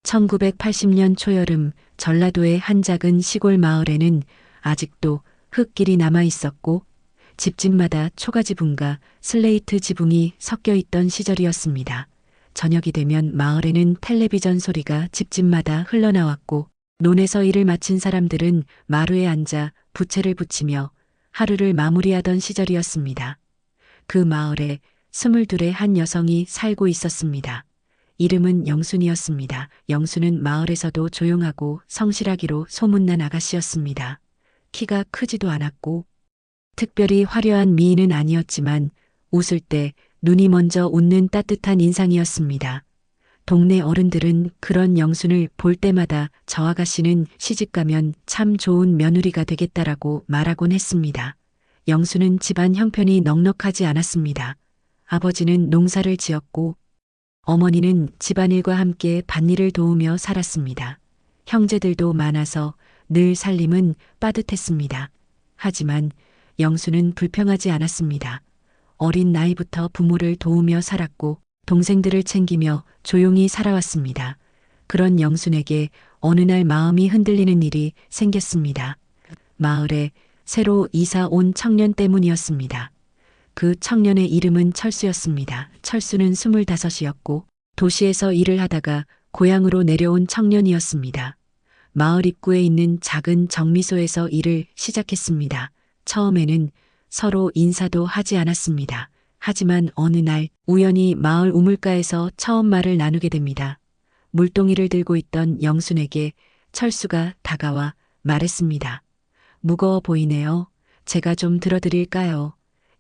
1980년 초여름 전라도의 한 작은 시골 마을에는 아직도 흙길이 남아 있었고 집집마다 초가지붕과 슬레이트 지붕이 섞여 있던 시절이었습니다. 저녁이 되면 마을에는 텔레비전 소리가 집집마다 흘러나왔고 논에서 일을 마친 사람들은 마루에 앉아 부채를 붙이며 하루를 마무리하던 시절이었습니다. 그 마을에 22의 한 여성이 살고 있었습니다. 이름은 영순이었습니다. 영순은 마을에서도 조용하고 성실하기로 소문난 아가씨였습니다. 키가 크지도 않았고 특별히 화려한 미인은 아니었지만 웃을 때 눈이 먼저 웃는 따뜻한 인상이었습니다. 동네 어른들은 그런 영순을 볼 때마다 저 아가씨는 시집가면 참 좋은 며느리가 되겠다라고 말하곤 했습니다. 영순은 집안 형편이 넉넉하지 않았습니다. 아버지는 농사를 지었고 어머니는 집안일과 함께 밭일을 도우며 살았습니다. 형제들도 많아서 늘 살림은 빠듯했습니다. 하지만 영수는 불평하지 않았습니다. 어린 나이부터 부모를 도우며 살았고 동생들을 챙기며 조용히 살아왔습니다. 그런 영순에게 어느 날 마음이 흔들리는 일이 생겼습니다. 마을에 새로 이사 온 청년 때문이었습니다. 그 청년의 이름은 철수였습니다. 철수는 25이었고 도시에서 일을 하다가 고향으로 내려온 청년이었습니다. 마을 입구에 있는 작은 정미소에서 일을 시작했습니다. 처음에는 서로 인사도 하지 않았습니다. 하지만 어느 날 우연히 마을 우물가에서 처음 말을 나누게 됩니다. 물동이를 들고 있던 영순에게 철수가 다가와 말했습니다. 무거워 보이네요. 제가 좀 들어드릴까요?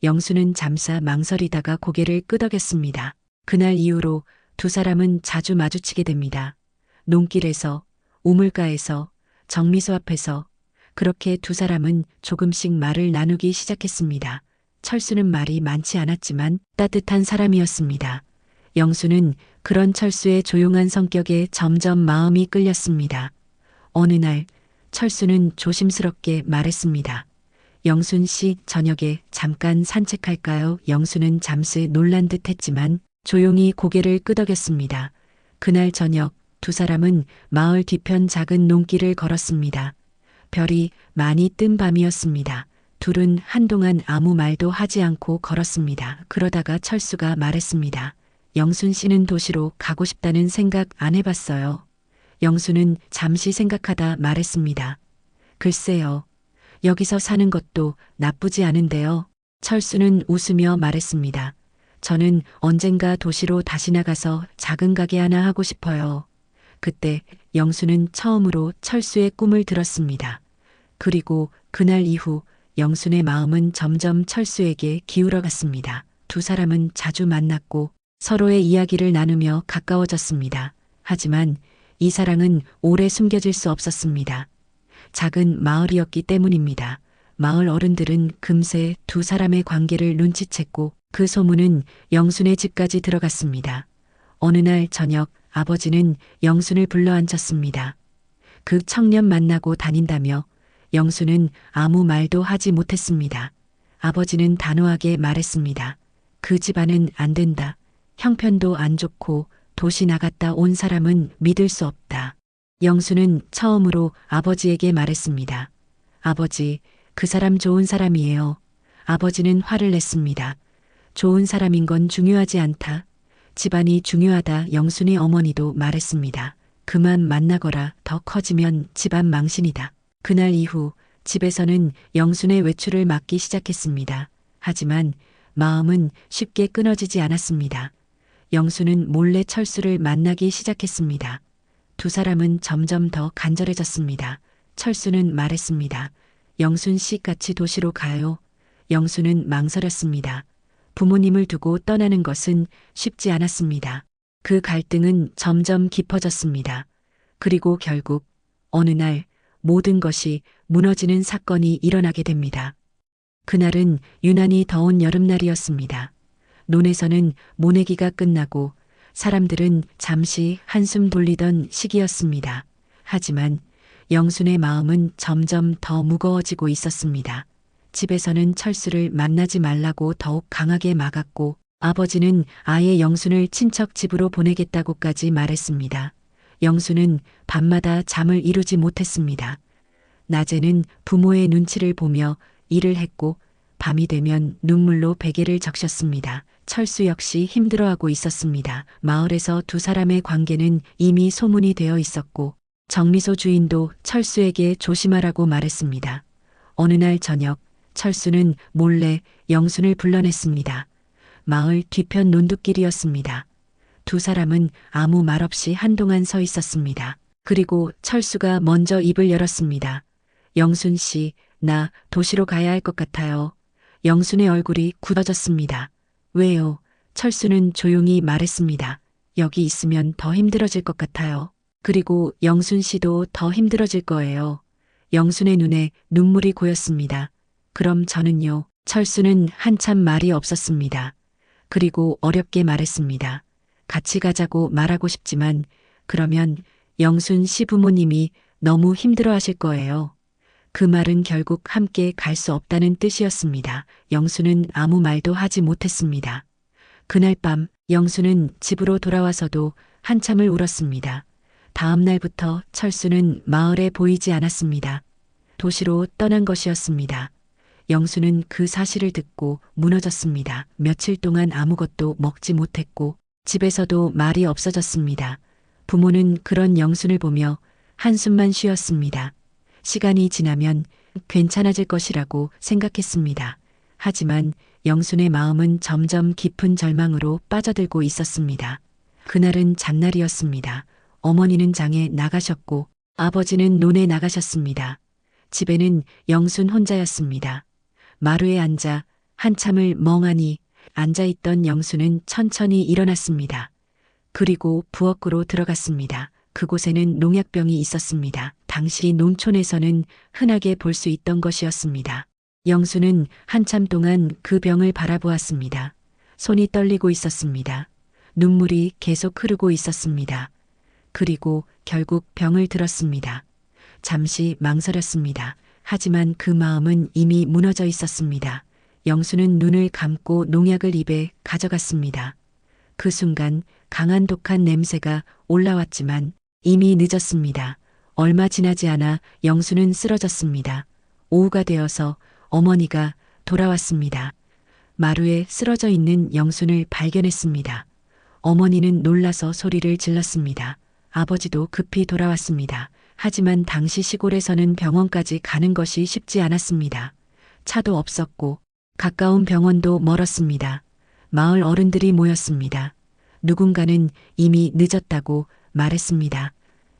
영수는 잠시 망설이다가 고개를 끄덕였습니다. 그날 이후로 두 사람은 자주 마주치게 됩니다. 논길에서, 우물가에서, 정미소 앞에서 그렇게 두 사람은 조금씩 말을 나누기 시작했습니다. 철수는 말이 많지 않았지만 따뜻한 사람이었습니다. 영수는 그런 철수의 조용한 성격에 점점 마음이 끌렸습니다. 어느 날 철수는 조심스럽게 말했습니다. 영순 씨, 저녁에 잠깐 산책할까요? 영수는 잠시 놀란 듯 했지만 조용히 고개를 끄덕였습니다. 그날 저녁 두 사람은 마을 뒤편 작은 논길을 걸었습니다. 별이 많이 뜬 밤이었습니다. 둘은 한동안 아무 말도 하지 않고 걸었습니다. 그러다가 철수가 말했습니다. 영순 씨는 도시로 가고 싶다는 생각 안 해봤어요. 영수는 잠시 생각하다 말했습니다. 글쎄요. 여기서 사는 것도 나쁘지 않은데요. 철수는 웃으며 말했습니다. 저는 언젠가 도시로 다시 나가서 작은 가게 하나 하고 싶어요. 그때 영수는 처음으로 철수의 꿈을 들었습니다. 그리고 그날 이후 영순의 마음은 점점 철수에게 기울어갔습니다. 두 사람은 자주 만났고 서로의 이야기를 나누며 가까워졌습니다. 하지만 이 사랑은 오래 숨겨질 수 없었습니다. 작은 마을이었기 때문입니다. 마을 어른들은 금세 두 사람의 관계를 눈치챘고 그 소문은 영순의 집까지 들어갔습니다. 어느 날 저녁 아버지는 영순을 불러 앉혔습니다. 그 청년 만나고 다닌다며 영순은 아무 말도 하지 못했습니다. 아버지는 단호하게 말했습니다. 그 집안은 안 된다. 형편도 안 좋고 도시 나갔다 온 사람은 믿을 수 없다. 영수는 처음으로 아버지에게 말했습니다. 아버지, 그 사람 좋은 사람이에요. 아버지는 화를 냈습니다. 좋은 사람인 건 중요하지 않다. 집안이 중요하다. 영순의 어머니도 말했습니다. 그만 만나거라. 더 커지면 집안 망신이다. 그날 이후 집에서는 영순의 외출을 막기 시작했습니다. 하지만 마음은 쉽게 끊어지지 않았습니다. 영수는 몰래 철수를 만나기 시작했습니다. 두 사람은 점점 더 간절해졌습니다. 철수는 말했습니다. 영순 씨 같이 도시로 가요. 영수는 망설였습니다. 부모님을 두고 떠나는 것은 쉽지 않았습니다. 그 갈등은 점점 깊어졌습니다. 그리고 결국 어느 날 모든 것이 무너지는 사건이 일어나게 됩니다. 그날은 유난히 더운 여름날이었습니다. 논에서는 모내기가 끝나고 사람들은 잠시 한숨 돌리던 시기였습니다. 하지만 영순의 마음은 점점 더 무거워지고 있었습니다. 집에서는 철수를 만나지 말라고 더욱 강하게 막았고 아버지는 아예 영순을 친척 집으로 보내겠다고까지 말했습니다. 영수는 밤마다 잠을 이루지 못했습니다. 낮에는 부모의 눈치를 보며 일을 했고 밤이 되면 눈물로 베개를 적셨습니다. 철수 역시 힘들어하고 있었습니다. 마을에서 두 사람의 관계는 이미 소문이 되어 있었고 정미소 주인도 철수에게 조심하라고 말했습니다. 어느 날 저녁 철수는 몰래 영순을 불러냈습니다. 마을 뒤편 논두길이었습니다. 두 사람은 아무 말 없이 한동안 서 있었습니다. 그리고 철수가 먼저 입을 열었습니다. 영순 씨, 나 도시로 가야 할 것 같아요. 영순의 얼굴이 굳어졌습니다. 왜요? 철수는 조용히 말했습니다. 여기 있으면 더 힘들어질 것 같아요. 그리고 영순 씨도 더 힘들어질 거예요. 영순의 눈에 눈물이 고였습니다. 그럼 저는요? 철수는 한참 말이 없었습니다. 그리고 어렵게 말했습니다. 같이 가자고 말하고 싶지만 그러면 영순 씨 부모님이 너무 힘들어 하실 거예요. 그 말은 결국 함께 갈 수 없다는 뜻이었습니다. 영수는 아무 말도 하지 못했습니다. 그날 밤 영수는 집으로 돌아와서도 한참을 울었습니다. 다음 날부터 철수는 마을에 보이지 않았습니다. 도시로 떠난 것이었습니다. 영수는 그 사실을 듣고 무너졌습니다. 며칠 동안 아무것도 먹지 못했고 집에서도 말이 없어졌습니다. 부모는 그런 영순을 보며 한숨만 쉬었습니다. 시간이 지나면 괜찮아질 것이라고 생각했습니다. 하지만 영순의 마음은 점점 깊은 절망으로 빠져들고 있었습니다. 그날은 잔날이었습니다. 어머니는 장에 나가셨고 아버지는 논에 나가셨습니다. 집에는 영순 혼자였습니다. 마루에 앉아 한참을 멍하니 앉아있던 영순은 천천히 일어났습니다. 그리고 부엌으로 들어갔습니다. 그곳에는 농약병이 있었습니다. 당시 농촌에서는 흔하게 볼 수 있던 것이었습니다. 영수는 한참 동안 그 병을 바라보았습니다. 손이 떨리고 있었습니다. 눈물이 계속 흐르고 있었습니다. 그리고 결국 병을 들었습니다. 잠시 망설였습니다. 하지만 그 마음은 이미 무너져 있었습니다. 영수는 눈을 감고 농약을 입에 가져갔습니다. 그 순간 강한 독한 냄새가 올라왔지만 이미 늦었습니다. 얼마 지나지 않아 영수는 쓰러졌습니다. 오후가 되어서 어머니가 돌아왔습니다. 마루에 쓰러져 있는 영순을 발견했습니다. 어머니는 놀라서 소리를 질렀습니다. 아버지도 급히 돌아왔습니다. 하지만 당시 시골에서는 병원까지 가는 것이 쉽지 않았습니다. 차도 없었고 가까운 병원도 멀었습니다. 마을 어른들이 모였습니다. 누군가는 이미 늦었다고 말했습니다.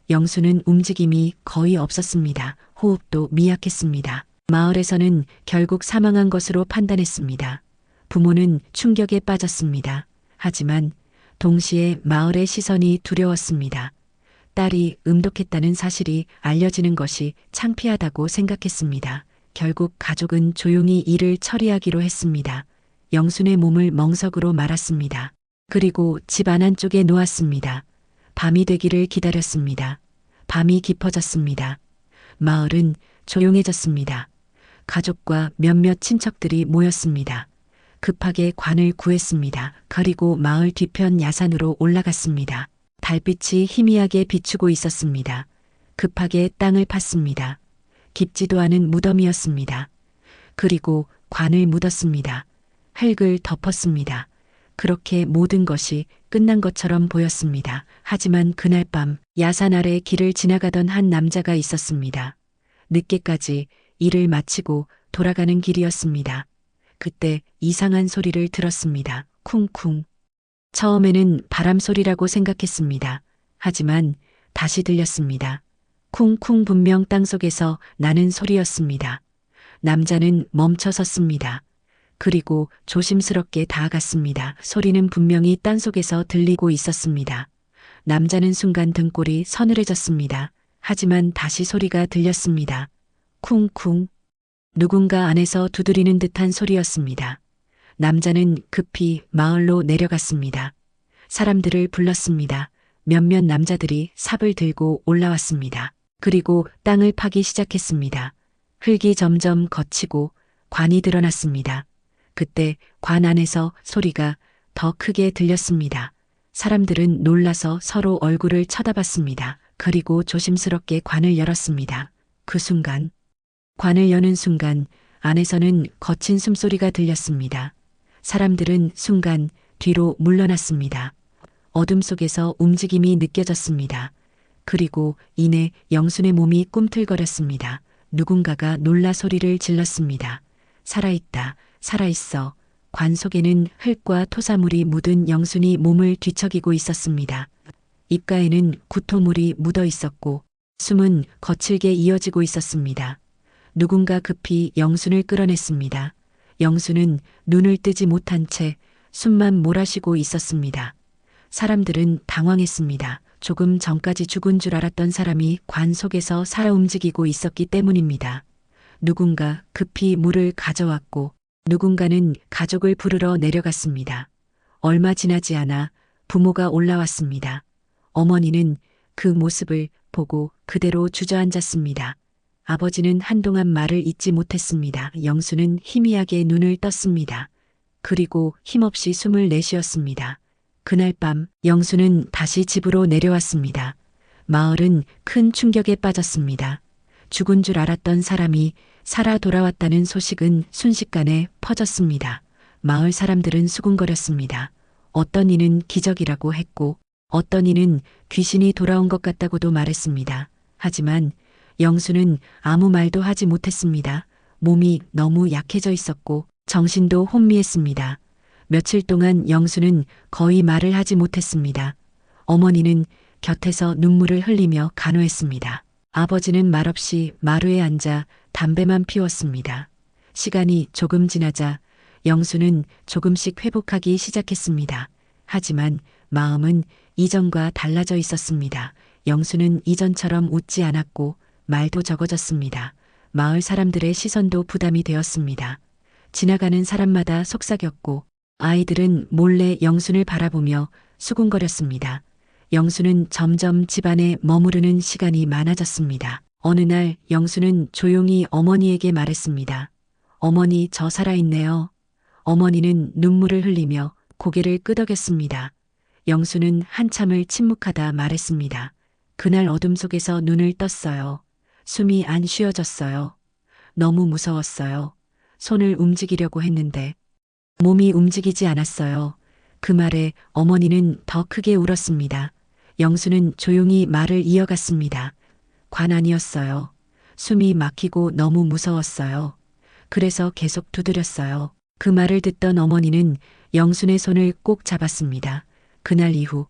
영수는 움직임이 거의 없었습니다. 호흡도 미약했습니다. 마을에서는 결국 사망한 것으로 판단했습니다. 부모는 충격에 빠졌습니다. 하지만 동시에 마을의 시선이 두려웠습니다. 딸이 음독했다는 사실이 알려지는 것이 창피하다고 생각했습니다. 결국 가족은 조용히 일을 처리하기로 했습니다. 영순의 몸을 멍석으로 말았습니다. 그리고 집 안쪽에 놓았습니다. 밤이 되기를 기다렸습니다. 밤이 깊어졌습니다. 마을은 조용해졌습니다. 가족과 몇몇 친척들이 모였습니다. 급하게 관을 구했습니다. 그리고 마을 뒤편 야산으로 올라갔습니다. 달빛이 희미하게 비추고 있었습니다. 급하게 땅을 팠습니다. 깊지도 않은 무덤이었습니다. 그리고 관을 묻었습니다. 흙을 덮었습니다. 그렇게 모든 것이 끝난 것처럼 보였습니다. 하지만 그날 밤 야산 아래 길을 지나가던 한 남자가 있었습니다. 늦게까지 일을 마치고 돌아가는 길이었습니다. 그때 이상한 소리를 들었습니다. 쿵쿵. 처음에는 바람 소리라고 생각했습니다. 하지만 다시 들렸습니다. 쿵쿵 분명 땅속에서 나는 소리였습니다. 남자는 멈춰 섰습니다. 그리고 조심스럽게 다가갔습니다. 소리는 분명히 땅속에서 들리고 있었습니다. 남자는 순간 등골이 서늘해졌습니다. 하지만 다시 소리가 들렸습니다. 쿵쿵. 누군가 안에서 두드리는 듯한 소리였습니다. 남자는 급히 마을로 내려갔습니다. 사람들을 불렀습니다. 몇몇 남자들이 삽을 들고 올라왔습니다. 그리고 땅을 파기 시작했습니다. 흙이 점점 걷히고 관이 드러났습니다. 그때 관 안에서 소리가 더 크게 들렸습니다. 사람들은 놀라서 서로 얼굴을 쳐다봤습니다. 그리고 조심스럽게 관을 열었습니다. 그 순간, 관을 여는 순간 안에서는 거친 숨소리가 들렸습니다. 사람들은 순간 뒤로 물러났습니다. 어둠 속에서 움직임이 느껴졌습니다. 그리고 이내 영순의 몸이 꿈틀거렸습니다. 누군가가 놀라 소리를 질렀습니다. 살아있다, 살아있어. 관 속에는 흙과 토사물이 묻은 영순이 몸을 뒤척이고 있었습니다. 입가에는 구토물이 묻어 있었고 숨은 거칠게 이어지고 있었습니다. 누군가 급히 영순을 끌어냈습니다. 영순은 눈을 뜨지 못한 채 숨만 몰아쉬고 있었습니다. 사람들은 당황했습니다. 조금 전까지 죽은 줄 알았던 사람이 관 속에서 살아 움직이고 있었기 때문입니다. 누군가 급히 물을 가져왔고 누군가는 가족을 부르러 내려갔습니다. 얼마 지나지 않아 부모가 올라왔습니다. 어머니는 그 모습을 보고 그대로 주저앉았습니다. 아버지는 한동안 말을 잇지 못했습니다. 영수는 희미하게 눈을 떴습니다. 그리고 힘없이 숨을 내쉬었습니다. 그날 밤 영수는 다시 집으로 내려왔습니다. 마을은 큰 충격에 빠졌습니다. 죽은 줄 알았던 사람이 살아 돌아왔다는 소식은 순식간에 퍼졌습니다. 마을 사람들은 수군거렸습니다. 어떤 이는 기적이라고 했고 어떤 이는 귀신이 돌아온 것 같다고도 말했습니다. 하지만 영수는 아무 말도 하지 못했습니다. 몸이 너무 약해져 있었고 정신도 혼미했습니다. 며칠 동안 영수는 거의 말을 하지 못했습니다. 어머니는 곁에서 눈물을 흘리며 간호했습니다. 아버지는 말없이 마루에 앉아 담배만 피웠습니다. 시간이 조금 지나자 영수는 조금씩 회복하기 시작했습니다. 하지만 마음은 이전과 달라져 있었습니다. 영수는 이전처럼 웃지 않았고 말도 적어졌습니다. 마을 사람들의 시선도 부담이 되었습니다. 지나가는 사람마다 속삭였고 아이들은 몰래 영순을 바라보며 수군거렸습니다. 영수는 점점 집안에 머무르는 시간이 많아졌습니다. 어느 날 영수는 조용히 어머니에게 말했습니다. 어머니, 저 살아있네요. 어머니는 눈물을 흘리며 고개를 끄덕였습니다. 영수는 한참을 침묵하다 말했습니다. 그날 어둠 속에서 눈을 떴어요. 숨이 안 쉬어졌어요. 너무 무서웠어요. 손을 움직이려고 했는데 몸이 움직이지 않았어요. 그 말에 어머니는 더 크게 울었습니다. 영수는 조용히 말을 이어갔습니다. 관 아니었어요. 숨이 막히고 너무 무서웠어요. 그래서 계속 두드렸어요. 그 말을 듣던 어머니는 영순의 손을 꼭 잡았습니다. 그날 이후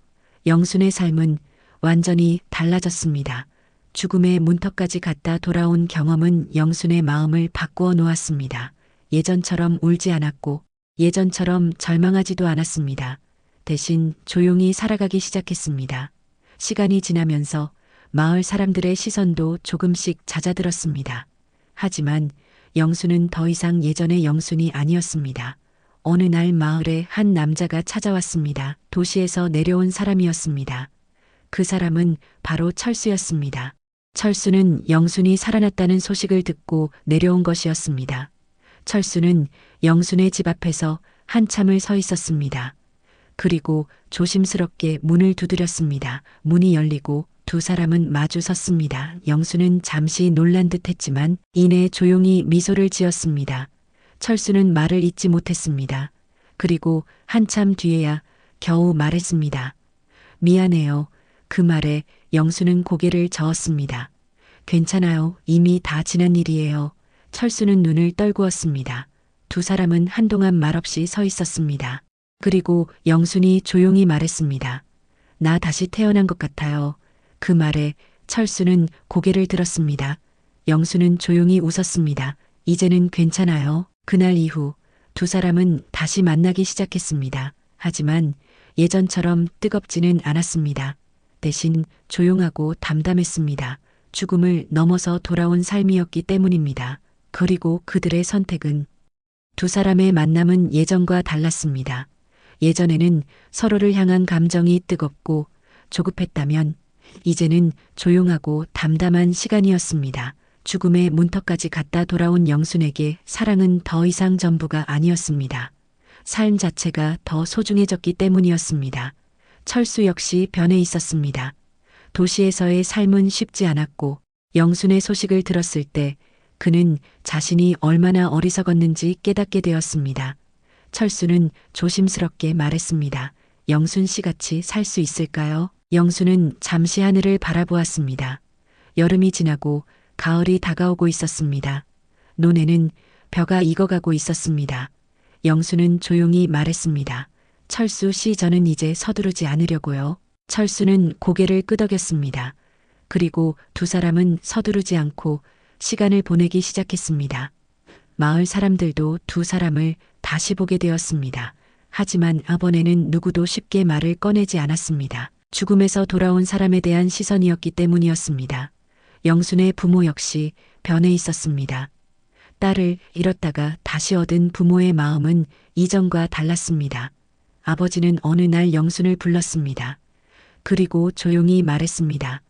영순의 삶은 완전히 달라졌습니다. 죽음의 문턱까지 갔다 돌아온 경험은 영순의 마음을 바꾸어 놓았습니다. 예전처럼 울지 않았고 예전처럼 절망하지도 않았습니다. 대신 조용히 살아가기 시작했습니다. 시간이 지나면서 마을 사람들의 시선도 조금씩 잦아들었습니다. 하지만 영수는 더 이상 예전의 영순이 아니었습니다. 어느 날 마을에 한 남자가 찾아왔습니다. 도시에서 내려온 사람이었습니다. 그 사람은 바로 철수였습니다. 철수는 영순이 살아났다는 소식을 듣고 내려온 것이었습니다. 철수는 영순의 집 앞에서 한참을 서 있었습니다. 그리고 조심스럽게 문을 두드렸습니다. 문이 열리고 두 사람은 마주 섰습니다. 영수는 잠시 놀란 듯 했지만 이내 조용히 미소를 지었습니다. 철수는 말을 잇지 못했습니다. 그리고 한참 뒤에야 겨우 말했습니다. 미안해요. 그 말에 영수는 고개를 저었습니다. 괜찮아요. 이미 다 지난 일이에요. 철수는 눈을 떨구었습니다. 두 사람은 한동안 말없이 서 있었습니다. 그리고 영순이 조용히 말했습니다. 나 다시 태어난 것 같아요. 그 말에 철수는 고개를 들었습니다. 영수는 조용히 웃었습니다. 이제는 괜찮아요. 그날 이후 두 사람은 다시 만나기 시작했습니다. 하지만 예전처럼 뜨겁지는 않았습니다. 대신 조용하고 담담했습니다. 죽음을 넘어서 돌아온 삶이었기 때문입니다. 그리고 그들의 선택은 두 사람의 만남은 예전과 달랐습니다. 예전에는 서로를 향한 감정이 뜨겁고 조급했다면 이제는 조용하고 담담한 시간이었습니다. 죽음의 문턱까지 갔다 돌아온 영순에게 사랑은 더 이상 전부가 아니었습니다. 삶 자체가 더 소중해졌기 때문이었습니다. 철수 역시 변해 있었습니다. 도시에서의 삶은 쉽지 않았고 영순의 소식을 들었을 때 그는 자신이 얼마나 어리석었는지 깨닫게 되었습니다. 철수는 조심스럽게 말했습니다. 영순 씨 같이 살 수 있을까요? 영순은 잠시 하늘을 바라보았습니다. 여름이 지나고 가을이 다가오고 있었습니다. 논에는 벼가 익어가고 있었습니다. 영순은 조용히 말했습니다. 철수 씨, 저는 이제 서두르지 않으려고요. 철수는 고개를 끄덕였습니다. 그리고 두 사람은 서두르지 않고 시간을 보내기 시작했습니다. 마을 사람들도 두 사람을 다시 보게 되었습니다. 하지만 이번에는 누구도 쉽게 말을 꺼내지 않았습니다. 죽음에서 돌아온 사람에 대한 시선이었기 때문이었습니다. 영순의 부모 역시 변해 있었습니다. 딸을 잃었다가 다시 얻은 부모의 마음은 이전과 달랐습니다. 아버지는 어느 날 영순을 불렀습니다. 그리고 조용히 말했습니다.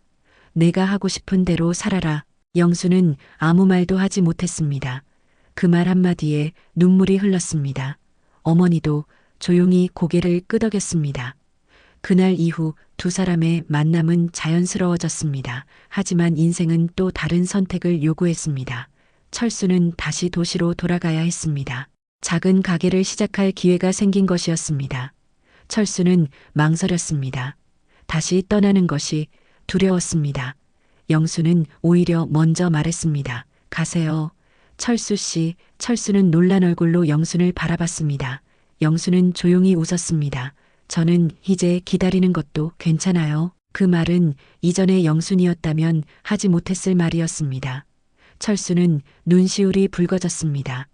내가 하고 싶은 대로 살아라. 영순은 아무 말도 하지 못했습니다. 그 말 한마디에 눈물이 흘렀습니다. 어머니도 조용히 고개를 끄덕였습니다. 그날 이후 두 사람의 만남은 자연스러워졌습니다. 하지만 인생은 또 다른 선택을 요구했습니다. 철수는 다시 도시로 돌아가야 했습니다. 작은 가게를 시작할 기회가 생긴 것이었습니다. 철수는 망설였습니다. 다시 떠나는 것이 두려웠습니다. 영수는 오히려 먼저 말했습니다. 가세요. 철수 씨. 철수는 놀란 얼굴로 영순을 바라봤습니다. 영수는 조용히 웃었습니다. 저는 이제 기다리는 것도 괜찮아요. 그 말은 이전의 영순이었다면 하지 못했을 말이었습니다. 철수는 눈시울이 붉어졌습니다.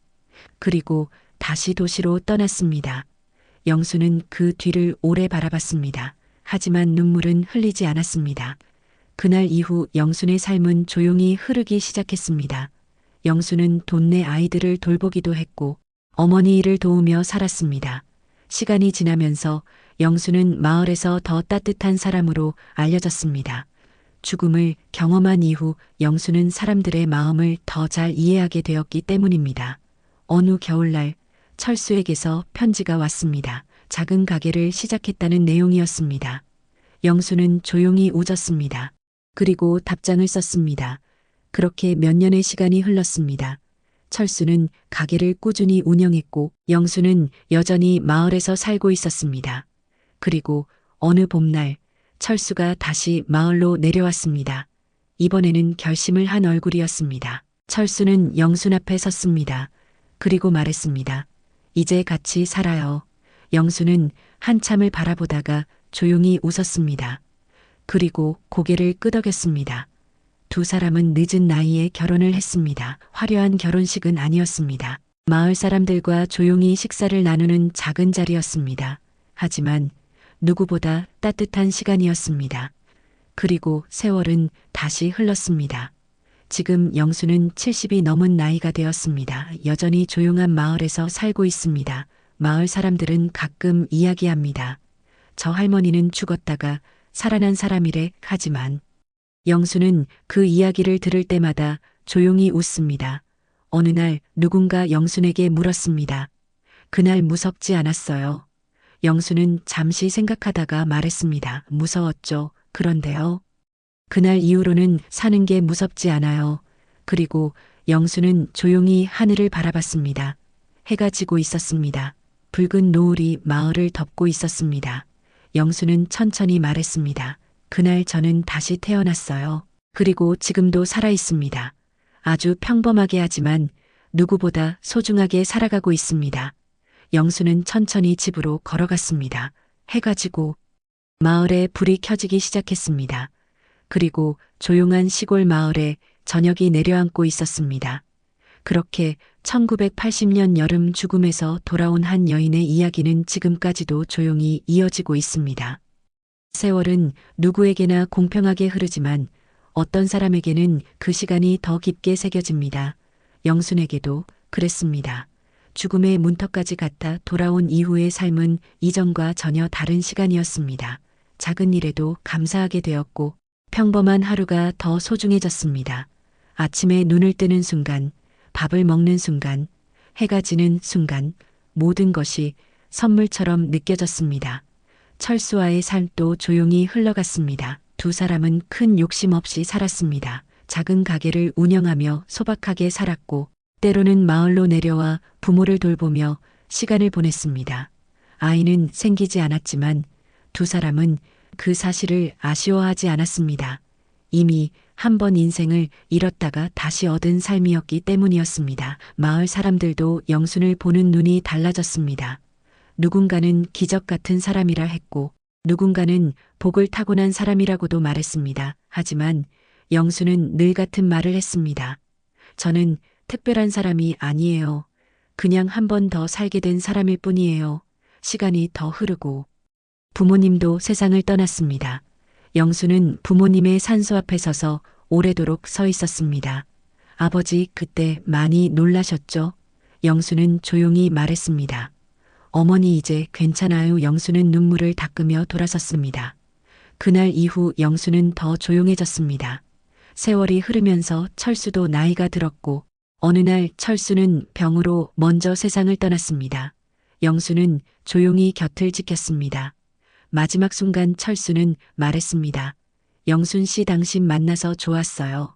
그리고 다시 도시로 떠났습니다. 영수는 그 뒤를 오래 바라봤습니다. 하지만 눈물은 흘리지 않았습니다. 그날 이후 영순의 삶은 조용히 흐르기 시작했습니다. 영수는 동네 아이들을 돌보기도 했고 어머니 일을 도우며 살았습니다. 시간이 지나면서 영수는 마을에서 더 따뜻한 사람으로 알려졌습니다. 죽음을 경험한 이후 영수는 사람들의 마음을 더 잘 이해하게 되었기 때문입니다. 어느 겨울날 철수에게서 편지가 왔습니다. 작은 가게를 시작했다는 내용이었습니다. 영수는 조용히 웃었습니다. 그리고 답장을 썼습니다. 그렇게 몇 년의 시간이 흘렀습니다. 철수는 가게를 꾸준히 운영했고 영수는 여전히 마을에서 살고 있었습니다. 그리고 어느 봄날 철수가 다시 마을로 내려왔습니다. 이번에는 결심을 한 얼굴이었습니다. 철수는 영순 앞에 섰습니다. 그리고 말했습니다. 이제 같이 살아요. 영수는 한참을 바라보다가 조용히 웃었습니다. 그리고 고개를 끄덕였습니다. 두 사람은 늦은 나이에 결혼을 했습니다. 화려한 결혼식은 아니었습니다. 마을 사람들과 조용히 식사를 나누는 작은 자리였습니다. 하지만 누구보다 따뜻한 시간이었습니다. 그리고 세월은 다시 흘렀습니다. 지금 영수는 70이 넘은 나이가 되었습니다. 여전히 조용한 마을에서 살고 있습니다. 마을 사람들은 가끔 이야기합니다. 저 할머니는 죽었다가 살아난 사람이래. 하지만 영수는 그 이야기를 들을 때마다 조용히 웃습니다. 어느 날 누군가 영순에게 물었습니다. 그날 무섭지 않았어요. 영수는 잠시 생각하다가 말했습니다. 무서웠죠. 그런데요. 그날 이후로는 사는 게 무섭지 않아요. 그리고 영수는 조용히 하늘을 바라봤습니다. 해가 지고 있었습니다. 붉은 노을이 마을을 덮고 있었습니다. 영수는 천천히 말했습니다. 그날 저는 다시 태어났어요. 그리고 지금도 살아 있습니다. 아주 평범하게 하지만 누구보다 소중하게 살아가고 있습니다. 영수는 천천히 집으로 걸어갔습니다. 해가 지고 마을에 불이 켜지기 시작했습니다. 그리고 조용한 시골 마을에 저녁이 내려앉고 있었습니다. 그렇게 1980년 여름 죽음에서 돌아온 한 여인의 이야기는 지금까지도 조용히 이어지고 있습니다. 세월은 누구에게나 공평하게 흐르지만 어떤 사람에게는 그 시간이 더 깊게 새겨집니다. 영순에게도 그랬습니다. 죽음의 문턱까지 갔다 돌아온 이후의 삶은 이전과 전혀 다른 시간이었습니다. 작은 일에도 감사하게 되었고 평범한 하루가 더 소중해졌습니다. 아침에 눈을 뜨는 순간, 밥을 먹는 순간, 해가 지는 순간 모든 것이 선물처럼 느껴졌습니다. 철수와의 삶도 조용히 흘러갔습니다. 두 사람은 큰 욕심 없이 살았습니다. 작은 가게를 운영하며 소박하게 살았고 때로는 마을로 내려와 부모를 돌보며 시간을 보냈습니다. 아이는 생기지 않았지만 두 사람은 그 사실을 아쉬워하지 않았습니다. 이미 한 번 인생을 잃었다가 다시 얻은 삶이었기 때문이었습니다. 마을 사람들도 영순을 보는 눈이 달라졌습니다. 누군가는 기적 같은 사람이라 했고 누군가는 복을 타고난 사람이라고도 말했습니다. 하지만 영수는 늘 같은 말을 했습니다. 저는 특별한 사람이 아니에요. 그냥 한 번 더 살게 된 사람일 뿐이에요. 시간이 더 흐르고 부모님도 세상을 떠났습니다. 영수는 부모님의 산소 앞에 서서 오래도록 서 있었습니다. 아버지, 그때 많이 놀라셨죠? 영수는 조용히 말했습니다. 어머니, 이제 괜찮아요. 영수는 눈물을 닦으며 돌아섰습니다. 그날 이후 영수는 더 조용해졌습니다. 세월이 흐르면서 철수도 나이가 들었고 어느 날 철수는 병으로 먼저 세상을 떠났습니다. 영수는 조용히 곁을 지켰습니다. 마지막 순간 철수는 말했습니다. 영순 씨, 당신 만나서 좋았어요.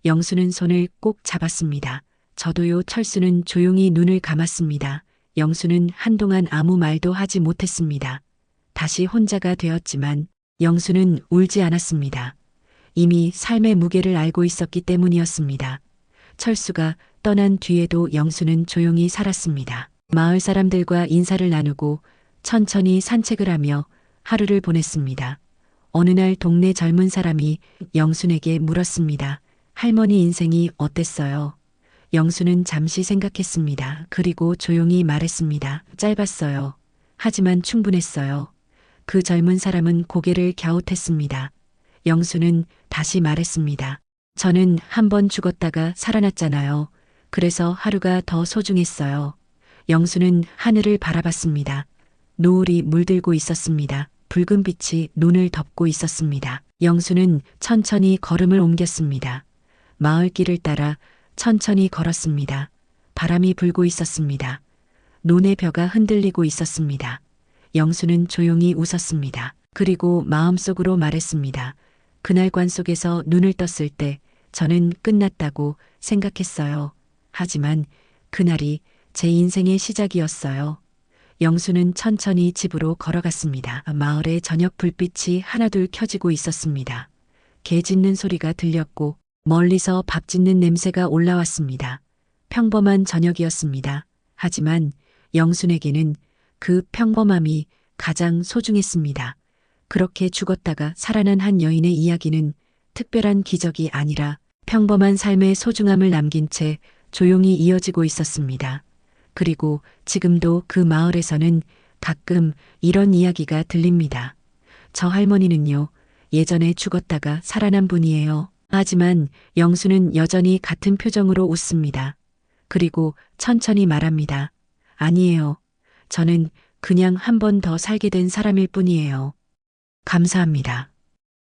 영수는 손을 꼭 잡았습니다. 저도요. 철수는 조용히 눈을 감았습니다. 영수는 한동안 아무 말도 하지 못했습니다. 다시 혼자가 되었지만 영수는 울지 않았습니다. 이미 삶의 무게를 알고 있었기 때문이었습니다. 철수가 떠난 뒤에도 영수는 조용히 살았습니다. 마을 사람들과 인사를 나누고 천천히 산책을 하며 하루를 보냈습니다. 어느 날 동네 젊은 사람이 영순에게 물었습니다. 할머니, 인생이 어땠어요? 영수는 잠시 생각했습니다. 그리고 조용히 말했습니다. 짧았어요. 하지만 충분했어요. 그 젊은 사람은 고개를 갸웃했습니다. 영수는 다시 말했습니다. 저는 한 번 죽었다가 살아났잖아요. 그래서 하루가 더 소중했어요. 영수는 하늘을 바라봤습니다. 노을이 물들고 있었습니다. 붉은 빛이 눈을 덮고 있었습니다. 영수는 천천히 걸음을 옮겼습니다. 마을길을 따라 천천히 걸었습니다. 바람이 불고 있었습니다. 논의 벼가 흔들리고 있었습니다. 영수는 조용히 웃었습니다. 그리고 마음속으로 말했습니다. 그날 관 속에서 눈을 떴을 때 저는 끝났다고 생각했어요. 하지만 그날이 제 인생의 시작이었어요. 영수는 천천히 집으로 걸어갔습니다. 마을의 저녁 불빛이 하나둘 켜지고 있었습니다. 개 짖는 소리가 들렸고 멀리서 밥 짓는 냄새가 올라왔습니다. 평범한 저녁이었습니다. 하지만 영순에게는 그 평범함이 가장 소중했습니다. 그렇게 죽었다가 살아난 한 여인의 이야기는 특별한 기적이 아니라 평범한 삶의 소중함을 남긴 채 조용히 이어지고 있었습니다. 그리고 지금도 그 마을에서는 가끔 이런 이야기가 들립니다. 저 할머니는요, 예전에 죽었다가 살아난 분이에요. 하지만 영수는 여전히 같은 표정으로 웃습니다. 그리고 천천히 말합니다. 아니에요. 저는 그냥 한 번 더 살게 된 사람일 뿐이에요. 감사합니다.